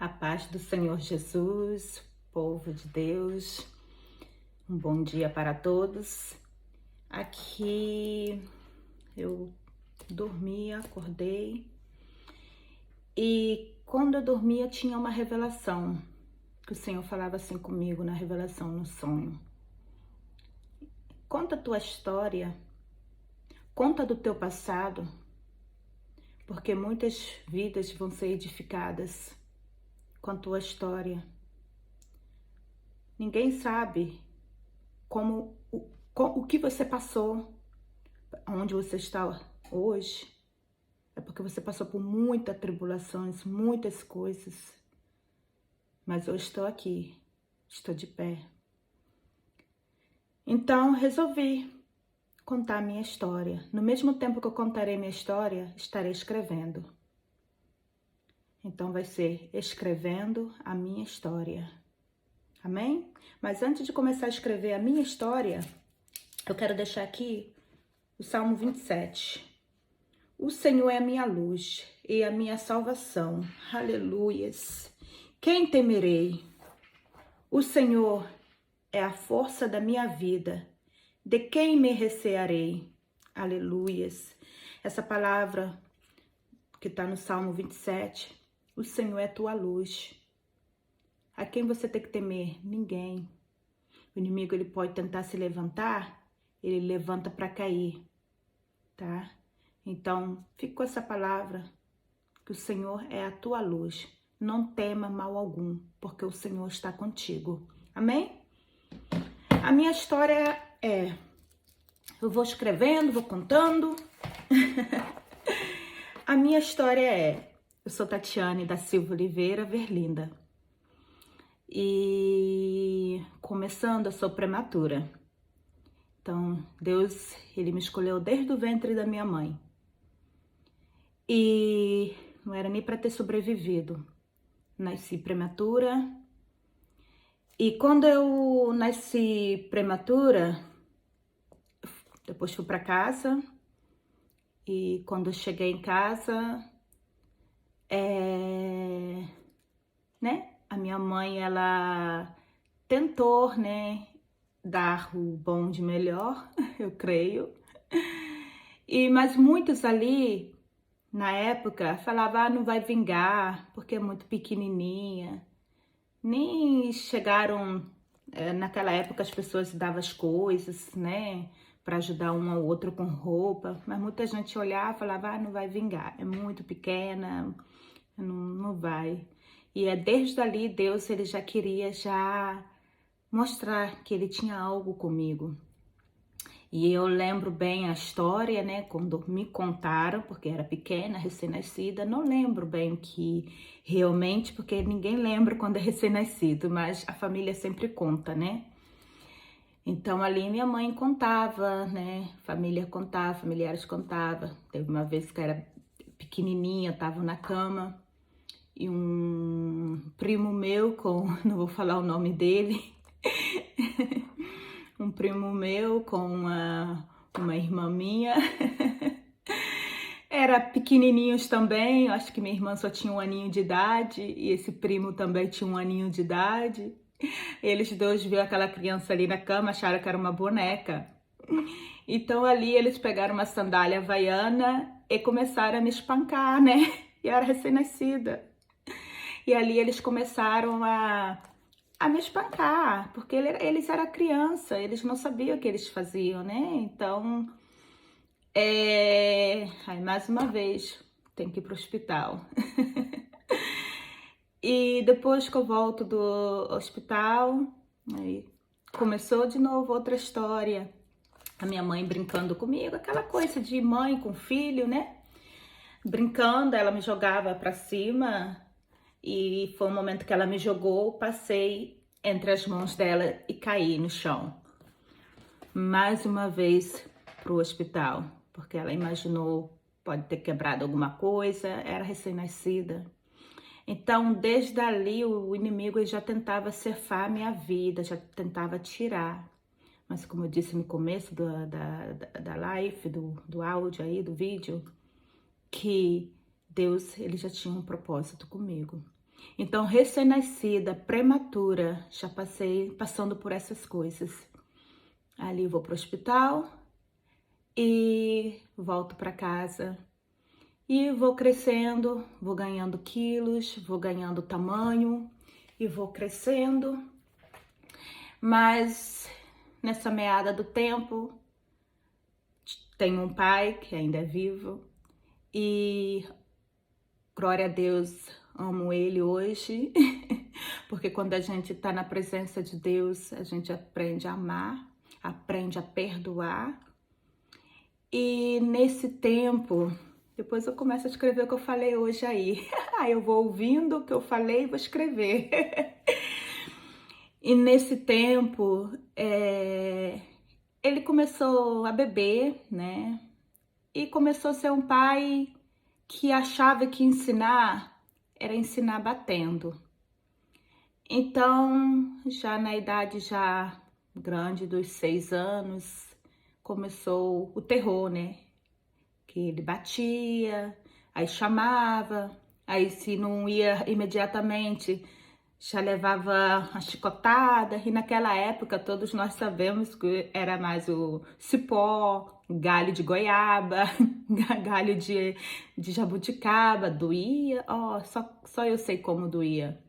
A paz do Senhor Jesus, povo de Deus, um bom dia para todos. Aqui eu dormi, acordei e quando eu dormia tinha uma revelação, que o Senhor falava assim comigo na revelação, no sonho. Conta a tua história, conta do teu passado, porque muitas vidas vão ser edificadas com a tua história. Ninguém sabe o que você passou, onde você está hoje. É porque você passou por muitas tribulações, muitas coisas. Mas eu estou aqui, estou de pé. Então, resolvi contar a minha história. No mesmo tempo que eu contarei minha história, estarei escrevendo. Então, vai ser escrevendo a minha história. Amém? Mas antes de começar a escrever a minha história, eu quero deixar aqui o Salmo 27. O Senhor é a minha luz e a minha salvação. Aleluias. Quem temerei? O Senhor é a força da minha vida. De quem me recearei? Aleluias. Essa palavra que está no Salmo 27. O Senhor é a tua luz. A quem você tem que temer? Ninguém. O inimigo ele pode tentar se levantar, ele levanta para cair, tá? Então, fica com essa palavra, que o Senhor é a tua luz. Não tema mal algum, porque o Senhor está contigo. Amém? A minha história eu vou escrevendo, vou contando. A minha história eu sou Tatiane da Silva Oliveira Verlinda. E começando, eu sou prematura. Então, Deus, ele me escolheu desde o ventre da minha mãe. E não era nem para ter sobrevivido. Nasci prematura. E quando eu nasci prematura, depois fui para casa. E quando eu cheguei em casa, a minha mãe, ela tentou, dar o bom de melhor, eu creio. Mas muitos ali, na época, falavam, não vai vingar, porque é muito pequenininha. Nem chegaram, naquela época as pessoas davam as coisas, para ajudar um ao outro com roupa. Mas muita gente olhava e falava, não vai vingar, é muito pequena, não vai. E desde ali, Deus, ele já queria mostrar que ele tinha algo comigo. E eu lembro bem a história, quando me contaram, porque era pequena, recém-nascida. Não lembro bem que realmente, porque ninguém lembra quando é recém-nascido, mas a família sempre conta, Então ali minha mãe contava, família contava, familiares contavam. Teve uma vez que era pequenininha, tava na cama e um primo meu, não vou falar o nome dele, um primo meu com uma irmã minha, era pequenininhos também, acho que minha irmã só tinha 1 aninho de idade e esse primo também tinha 1 aninho de idade. Eles dois viram aquela criança ali na cama, acharam que era uma boneca. Então ali eles pegaram uma sandália havaiana e começaram a me espancar, E eu era recém-nascida. E ali eles começaram a me espancar, porque eles eram criança, eles não sabiam o que eles faziam, Então, aí mais uma vez, tem que ir pro hospital. E depois que eu volto do hospital, aí começou de novo outra história. A minha mãe brincando comigo, aquela coisa de mãe com filho, Brincando, ela me jogava pra cima e foi um momento que ela me jogou, passei entre as mãos dela e caí no chão. Mais uma vez pro hospital, porque ela imaginou, pode ter quebrado alguma coisa, era recém-nascida. Então, desde ali, o inimigo já tentava cefar a minha vida, já tentava tirar. Mas como eu disse no começo da live, do áudio aí, do vídeo, que Deus, ele já tinha um propósito comigo. Então, recém-nascida, prematura, já passando por essas coisas. Ali vou pro hospital e volto para casa. E vou crescendo, vou ganhando quilos, vou ganhando tamanho e vou crescendo. Mas nessa meada do tempo, tenho um pai que ainda é vivo e, glória a Deus, amo ele hoje, porque quando a gente tá na presença de Deus, a gente aprende a amar, aprende a perdoar. E nesse tempo, depois eu começo a escrever o que eu falei hoje aí. Aí eu vou ouvindo o que eu falei e vou escrever. E nesse tempo, ele começou a beber, né? E começou a ser um pai que achava que ensinar era ensinar batendo. Então, já na idade já grande dos 6 anos, começou o terror, né? Que ele batia, aí chamava, aí se não ia imediatamente, já levava a chicotada. E naquela época, todos nós sabemos que era mais o cipó, galho de goiaba, galho de jabuticaba, doía. Ó, só eu sei como doía.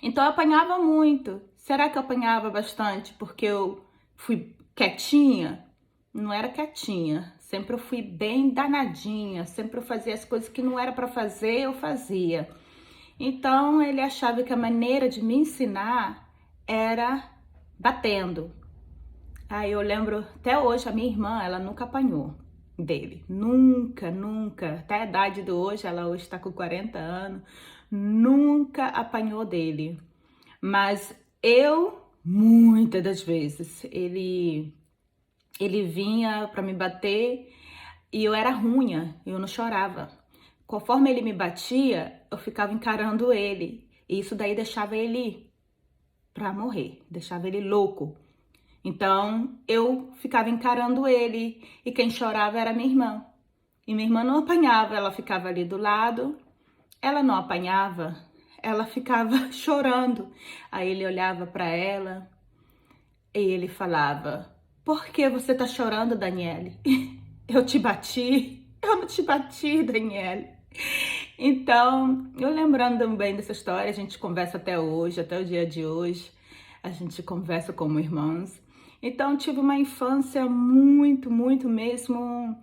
Então eu apanhava muito. Será que eu apanhava bastante porque eu fui quietinha? Não era quietinha. Sempre eu fui bem danadinha. Sempre eu fazia as coisas que não era para fazer, eu fazia. Então ele achava que a maneira de me ensinar era batendo. Aí eu lembro até hoje, a minha irmã, ela nunca apanhou dele. Nunca, nunca. Até a idade de hoje, ela hoje está com 40 anos. Nunca apanhou dele. Mas eu, muitas das vezes, ele vinha para me bater e eu era ruim, eu não chorava. Conforme ele me batia, eu ficava encarando ele. E isso daí deixava ele para morrer, deixava ele louco. Então eu ficava encarando ele e quem chorava era minha irmã. E minha irmã não apanhava, ela ficava ali do lado. Ela não apanhava, ela ficava chorando. Aí ele olhava para ela e ele falava: "Por que você tá chorando, Daniele? Eu te bati? Eu não te bati, Daniele." Então, eu lembrando bem dessa história, a gente conversa até hoje, até o dia de hoje. A gente conversa como irmãos. Então, tive uma infância muito, muito mesmo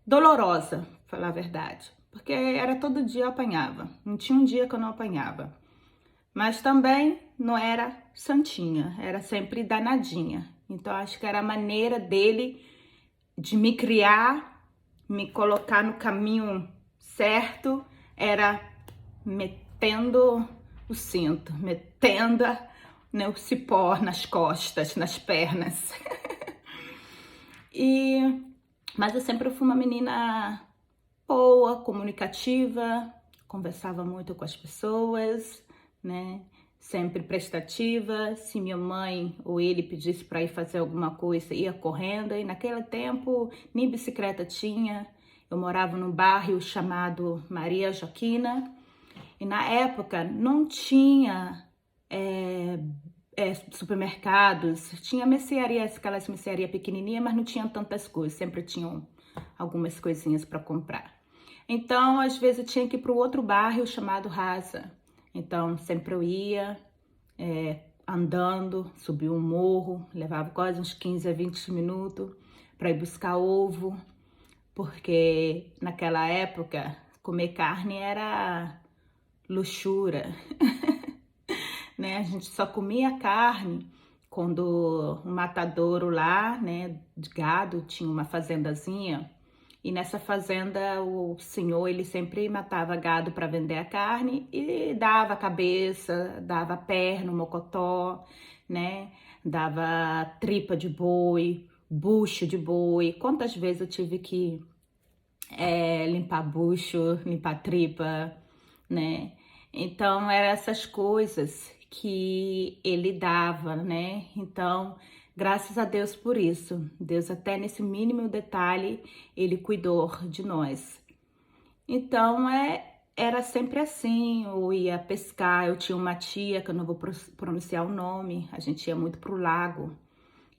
dolorosa, pra falar a verdade. Porque era todo dia eu apanhava. Não tinha um dia que eu não apanhava. Mas também não era santinha, era sempre danadinha. Então, acho que era a maneira dele de me criar, me colocar no caminho certo, era metendo o cinto, metendo, né, o cipó nas costas, nas pernas. Mas eu sempre fui uma menina boa, comunicativa, conversava muito com as pessoas, né? Sempre prestativa. Se minha mãe ou ele pedisse para ir fazer alguma coisa, ia correndo. E naquele tempo nem bicicleta tinha. Eu morava num bairro chamado Maria Joaquina. E na época não tinha supermercados. Tinha mercearias, aquelas mercearias pequenininhas, mas não tinha tantas coisas. Sempre tinham algumas coisinhas para comprar. Então, às vezes eu tinha que ir para o outro bairro chamado Rasa. Então, sempre eu ia andando, subia um morro, levava quase uns 15 a 20 minutos para ir buscar ovo, porque naquela época comer carne era luxúria, né? A gente só comia carne quando o matadouro lá, né, de gado, tinha uma fazendazinha. E nessa fazenda, o senhor, ele sempre matava gado para vender a carne e dava a cabeça, dava a perna, o mocotó, né? Dava tripa de boi, bucho de boi. Quantas vezes eu tive que limpar bucho, limpar tripa, né? Então, eram essas coisas que ele dava, né? Então, graças a Deus por isso. Deus, até nesse mínimo detalhe, ele cuidou de nós. Então, era sempre assim, eu ia pescar, eu tinha uma tia, que eu não vou pronunciar o nome, a gente ia muito pro lago,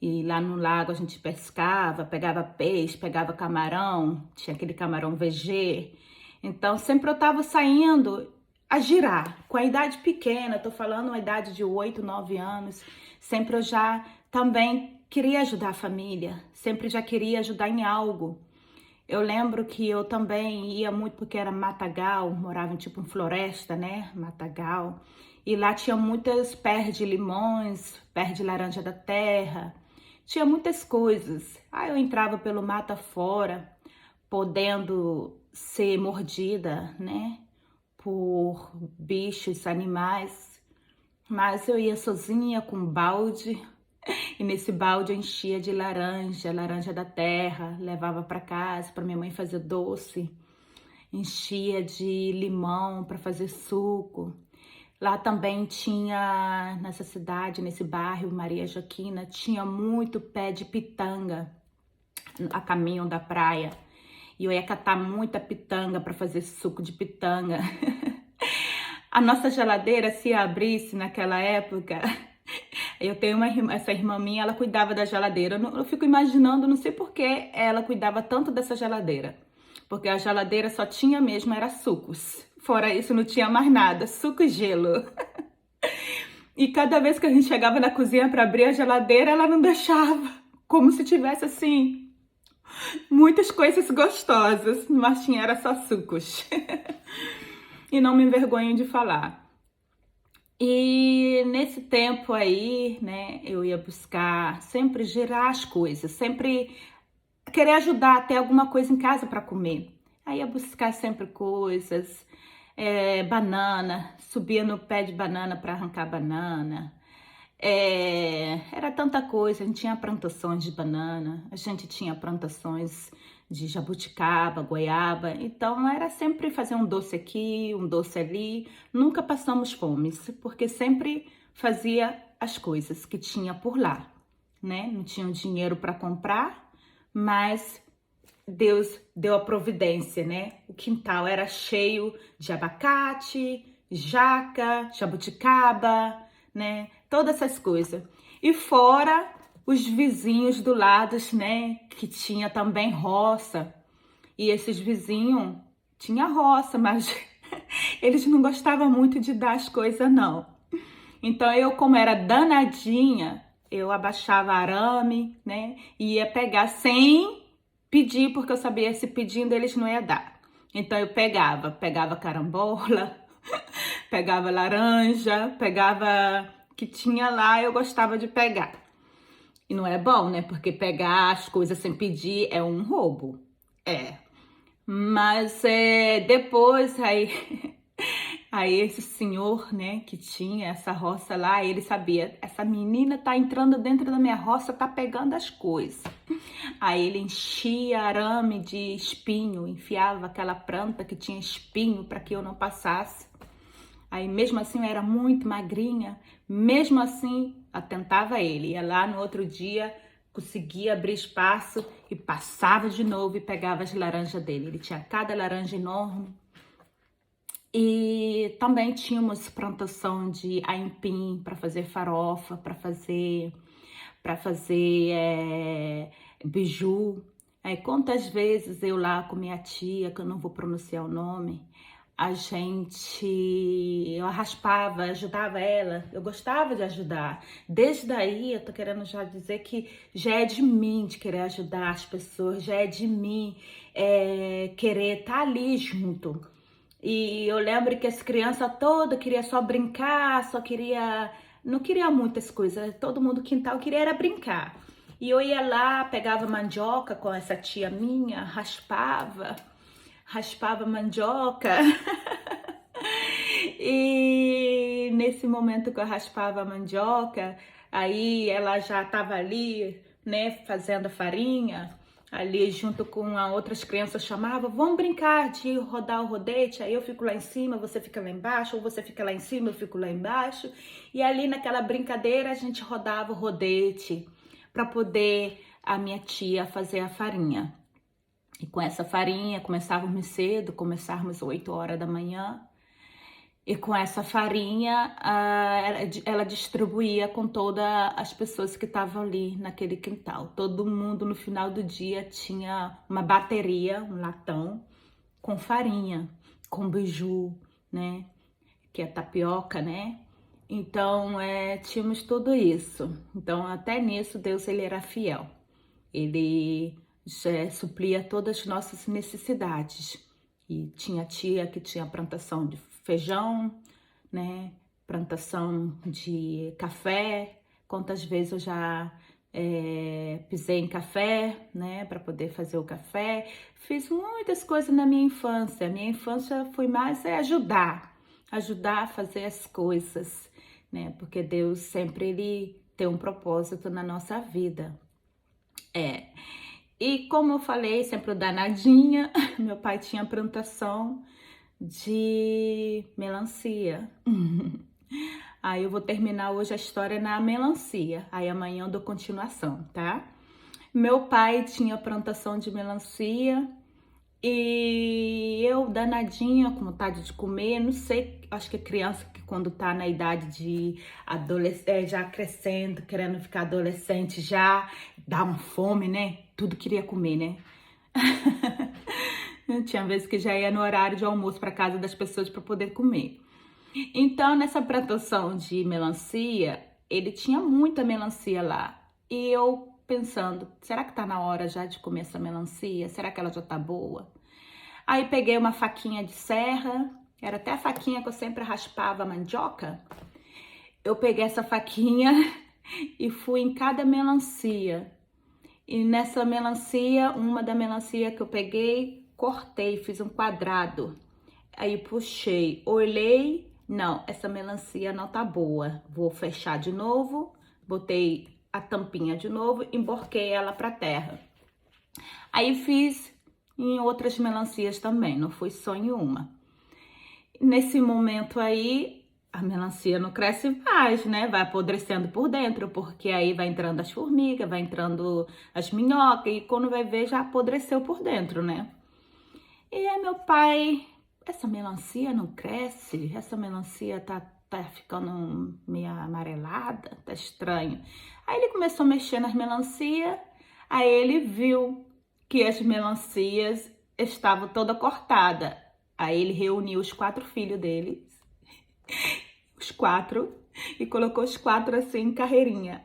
e lá no lago a gente pescava, pegava peixe, pegava camarão, tinha aquele camarão VG, então sempre eu tava saindo a girar, com a idade pequena, tô falando uma idade de 8, 9 anos, sempre eu já também queria ajudar a família, sempre já queria ajudar em algo. Eu lembro que eu também ia muito porque era matagal, morava em tipo em floresta, né? Matagal. E lá tinha muitas pés de limões, pés de laranja da terra. Tinha muitas coisas. Aí eu entrava pelo mato fora, podendo ser mordida, né? Por bichos, animais. Mas eu ia sozinha com um balde. E nesse balde eu enchia de laranja, laranja da terra, levava para casa para minha mãe fazer doce, enchia de limão para fazer suco. Lá também tinha, nessa cidade, nesse bairro, Maria Joaquina, tinha muito pé de pitanga a caminho da praia. E eu ia catar muita pitanga para fazer suco de pitanga. A nossa geladeira, se abrisse naquela época, eu tenho essa irmã minha, ela cuidava da geladeira. Eu fico imaginando, não sei por que ela cuidava tanto dessa geladeira. Porque a geladeira só tinha mesmo, era sucos. Fora isso, não tinha mais nada, suco e gelo. E cada vez que a gente chegava na cozinha para abrir a geladeira, ela não deixava. Como se tivesse, assim, muitas coisas gostosas, mas tinha era só sucos. E não me envergonho de falar. E nesse tempo aí, né, eu ia buscar sempre girar as coisas, sempre querer ajudar, ter alguma coisa em casa para comer. Aí ia buscar sempre coisas, banana, subia no pé de banana para arrancar banana. Era tanta coisa, a gente tinha plantações de banana, a gente tinha plantações de jabuticaba, goiaba, então era sempre fazer um doce aqui, um doce ali, nunca passamos fome, porque sempre fazia as coisas que tinha por lá, né? Não tinha dinheiro para comprar, mas Deus deu a providência, né? O quintal era cheio de abacate, jaca, jabuticaba, né? Todas essas coisas. E fora os vizinhos do lado, né? Que tinha também roça. E esses vizinhos tinha roça, mas eles não gostavam muito de dar as coisas, não. Então eu, como era danadinha, eu abaixava arame, né? E ia pegar sem pedir, porque eu sabia se pedindo eles não ia dar. Então eu pegava carambola, pegava laranja, pegava que tinha lá, eu gostava de pegar. E não é bom, né? Porque pegar as coisas sem pedir é um roubo. É. Mas depois aí esse senhor, né, que tinha essa roça lá, ele sabia, essa menina tá entrando dentro da minha roça, tá pegando as coisas. Aí ele enchia arame de espinho, enfiava aquela planta que tinha espinho para que eu não passasse. Aí mesmo assim eu era muito magrinha, mesmo assim atentava ele. Ia lá no outro dia, conseguia abrir espaço e passava de novo e pegava as laranjas dele. Ele tinha cada laranja enorme. E também tínhamos plantação de aipim para fazer farofa, para fazer biju. Aí quantas vezes eu lá com minha tia, que eu não vou pronunciar o nome, eu raspava, ajudava ela, eu gostava de ajudar. Desde daí eu tô querendo já dizer que já é de mim de querer ajudar as pessoas, já é de mim querer estar ali junto. E eu lembro que as crianças todas queriam só brincar, não queria muitas coisas, todo mundo no quintal queria era brincar. E eu ia lá, pegava mandioca com essa tia minha, raspava mandioca. E nesse momento que eu raspava a mandioca, aí ela já estava ali, né, fazendo a farinha, ali junto com outras crianças, chamava, vamos brincar de rodar o rodete, aí eu fico lá em cima, você fica lá embaixo, ou você fica lá em cima, eu fico lá embaixo, e ali naquela brincadeira a gente rodava o rodete para poder a minha tia fazer a farinha. E com essa farinha, começávamos cedo, começávamos 8 horas da manhã. E com essa farinha, ela distribuía com todas as pessoas que estavam ali naquele quintal. Todo mundo no final do dia tinha uma bateria, um latão, com farinha, com beiju, né? Que é tapioca, né? Então, tínhamos tudo isso. Então, até nisso, Deus ele era fiel. Ele suplia todas as nossas necessidades. E tinha tia que tinha plantação de feijão, né? Plantação de café. Quantas vezes eu já pisei em café, né? Para poder fazer o café. Fiz muitas coisas na minha infância. A minha infância foi mais ajudar a fazer as coisas, né? Porque Deus sempre ele tem um propósito na nossa vida. E como eu falei, sempre o danadinha, meu pai tinha plantação de melancia. Aí eu vou terminar hoje a história na melancia, aí amanhã eu dou continuação, tá? Meu pai tinha plantação de melancia e eu danadinha, com vontade de comer, não sei, acho que criança que quando tá na idade de adolescente, já crescendo, querendo ficar adolescente, já dá uma fome, né? Tudo queria comer, né? Tinha vezes que já ia no horário de almoço para casa das pessoas para poder comer. Então, nessa plantação de melancia, ele tinha muita melancia lá. E eu pensando, será que tá na hora já de comer essa melancia? Será que ela já tá boa? Aí peguei uma faquinha de serra, era até a faquinha que eu sempre raspava a mandioca. Eu peguei essa faquinha e fui em cada melancia. E nessa melancia, uma da melancia que eu peguei, cortei, fiz um quadrado. Aí puxei, olhei, não, essa melancia não tá boa. Vou fechar de novo, botei a tampinha de novo, emborquei ela pra terra. Aí fiz em outras melancias também, não foi só em uma. Nesse momento aí, a melancia não cresce mais, né? Vai apodrecendo por dentro, porque aí vai entrando as formigas, vai entrando as minhocas, e quando vai ver, já apodreceu por dentro, né? E aí meu pai, essa melancia não cresce, essa melancia tá ficando meio amarelada, tá estranho. Aí ele começou a mexer nas melancias, aí ele viu que as melancias estavam toda cortada. Aí ele reuniu os 4 filhos dele, os 4, e colocou os 4 assim em carreirinha.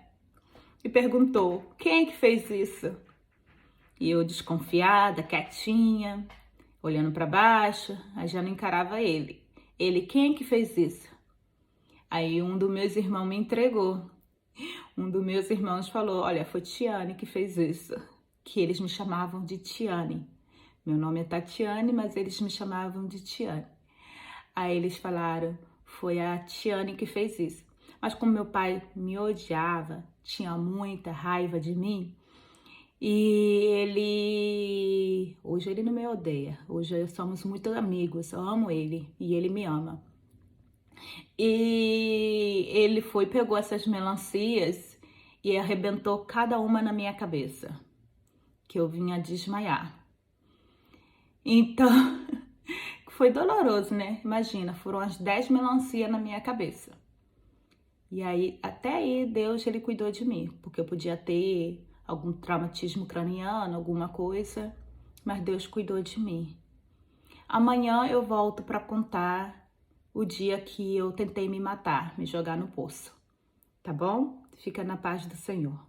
E perguntou, quem é que fez isso? E eu desconfiada, quietinha, olhando para baixo, aí já não encarava ele. Ele, quem é que fez isso? Aí um dos meus irmãos me entregou. Um dos meus irmãos falou, olha, foi Tiane que fez isso. Que eles me chamavam de Tiane. Meu nome é Tatiane, mas eles me chamavam de Tiane. Aí eles falaram, foi a Tiane que fez isso. Mas como meu pai me odiava, tinha muita raiva de mim, e hoje ele não me odeia, hoje somos muito amigos, eu amo ele e ele me ama. E ele pegou essas melancias e arrebentou cada uma na minha cabeça, que eu vinha desmaiar. Então, foi doloroso, né? Imagina, foram as 10 melancias na minha cabeça. E aí, até aí, Deus, ele cuidou de mim, porque eu podia ter algum traumatismo craniano, alguma coisa, mas Deus cuidou de mim. Amanhã eu volto para contar o dia que eu tentei me matar, me jogar no poço, tá bom? Fica na paz do Senhor.